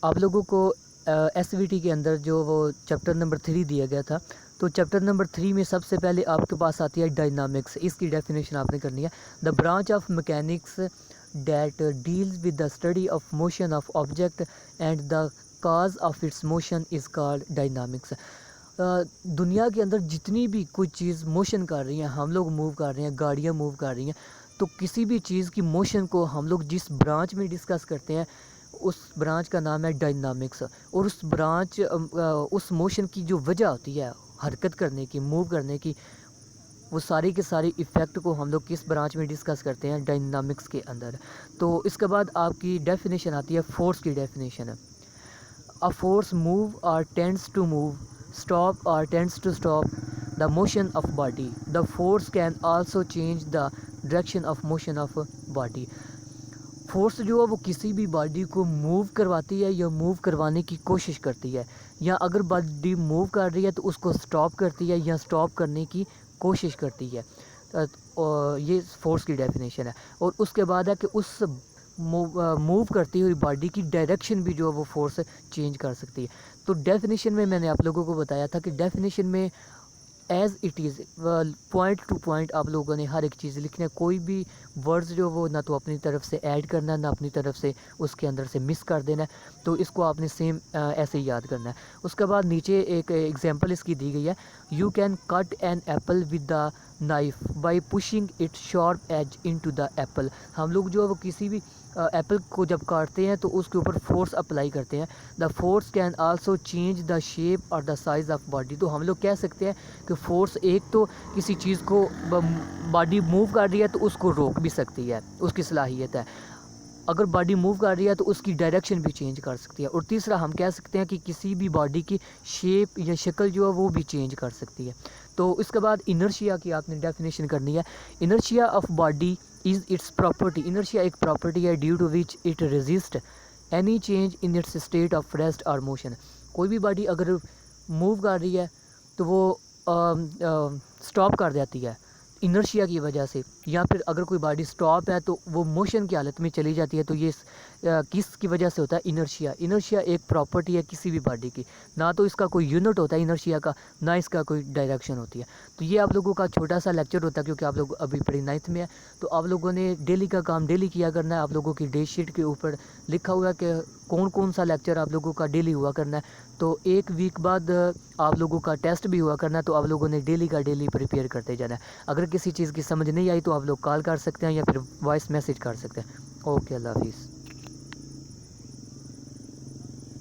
آپ لوگوں کو ایس وی ٹی کے اندر جو وہ چیپٹر نمبر 3 دیا گیا تھا، تو چیپٹر نمبر 3 میں سب سے پہلے آپ کے پاس آتی ہے ڈائنامکس. اس کی ڈیفینیشن آپ نے کرنی ہے. The branch of mechanics that deals with the study of motion of object and the cause of its motion is called dynamics. دنیا کے اندر جتنی بھی کوئی چیز موشن کر رہی ہیں، ہم لوگ موو کر رہے ہیں، گاڑیاں موو کر رہی ہیں، تو کسی بھی چیز کی موشن کو ہم لوگ جس برانچ میں ڈسکس کرتے ہیں اس برانچ کا نام ہے ڈائنامکس. اور اس موشن کی جو وجہ ہوتی ہے حرکت کرنے کی، موو کرنے کی، وہ ساری کے ساری ایفیکٹ کو ہم لوگ کس برانچ میں ڈسکس کرتے ہیں؟ ڈائنامکس کے اندر. تو اس کے بعد آپ کی ڈیفینیشن آتی ہے فورس کی definition. A force move or tends to move, stop or tends to stop the motion of body. The force can also change the direction of motion of body. Force جو ہے وہ کسی بھی body کو move کرواتی ہے یا move کروانے کی کوشش کرتی ہے، یا اگر باڈی موو کر رہی ہے تو اس کو سٹاپ کرتی ہے یا سٹاپ کرنے کی کوشش کرتی ہے. یہ فورس کی ڈیفینیشن ہے. اور اس کے بعد ہے کہ اس موو کرتی ہوئی باڈی کی ڈائریکشن بھی جو ہے وہ فورس چینج کر سکتی ہے. تو ڈیفینیشن میں نے آپ لوگوں کو بتایا تھا کہ ڈیفینیشن میں as it is point to point آپ لوگوں نے ہر ایک چیز لکھنا ہے. کوئی بھی ورڈز جو وہ نہ تو اپنی طرف سے ایڈ کرنا ہے، نہ اپنی طرف سے اس کے اندر سے مس کر دینا ہے. تو اس کو آپ نے سیم ایسے ہی یاد کرنا ہے. اس کے بعد نیچے ایک ایگزامپل اس کی دی گئی ہے. You can cut an apple with the knife by pushing it sharp edge into the apple. ہم لوگ جو ہے وہ کسی بھی ایپل کو جب کاٹتے ہیں تو اس کے اوپر فورس اپلائی کرتے ہیں. The force can also change the shape اور دا سائز آف باڈی. تو ہم لوگ کہہ سکتے ہیں کہ فورس ایک تو کسی چیز کو باڈی موو کر رہی ہے تو اس کو روک بھی سکتی ہے، اس کی صلاحیت ہے. اگر باڈی موو کر رہی ہے تو اس کی ڈائریکشن بھی چینج کر سکتی ہے. اور تیسرا ہم کہہ سکتے ہیں کہ کسی بھی باڈی کی شیپ یا شکل جو ہے وہ بھی چینج کر سکتی ہے. تو اس کے بعد انرشیا کی آپ نے ڈیفینیشن کرنی ہے. Inertia of body is its property. Inertia ایک پراپرٹی ہے due to which it resist any change in its state of rest اور موشن. کوئی بھی باڈی اگر موو کر رہی ہے تو وہ سٹاپ کر جاتی ہے انرشیا کی وجہ سے، یا پھر اگر کوئی باڈی سٹاپ ہے تو وہ موشن کی حالت میں چلی جاتی ہے. تو یہ کس کی وجہ سے ہوتا ہے؟ انرشیا. انرشیا ایک پراپرٹی ہے کسی بھی باڈی کی. نہ تو اس کا کوئی یونٹ ہوتا ہے انرشیا کا، نہ اس کا کوئی ڈائریکشن ہوتی ہے. تو یہ آپ لوگوں کا چھوٹا سا لیکچر ہوتا ہے کیونکہ آپ لوگ ابھی پری 9th میں ہے. تو آپ لوگوں نے ڈیلی کا کام ڈیلی کیا کرنا ہے. آپ لوگوں کی ڈیٹ شیٹ کے اوپر لکھا ہوا ہے کہ کون سا لیکچر آپ لوگوں کا ڈیلی ہوا کرنا ہے. تو ایک ویک بعد آپ لوگوں کا ٹیسٹ بھی ہوا کرنا ہے. تو آپ لوگوں نے ڈیلی کا ڈیلی پریپیئر کرتے جانا ہے. اگر کسی چیز کی سمجھ نہیں آئی تو آپ لوگ کال کر سکتے ہیں یا پھر وائس میسیج کر سکتے ہیں. اوکے، اللہ حافظ.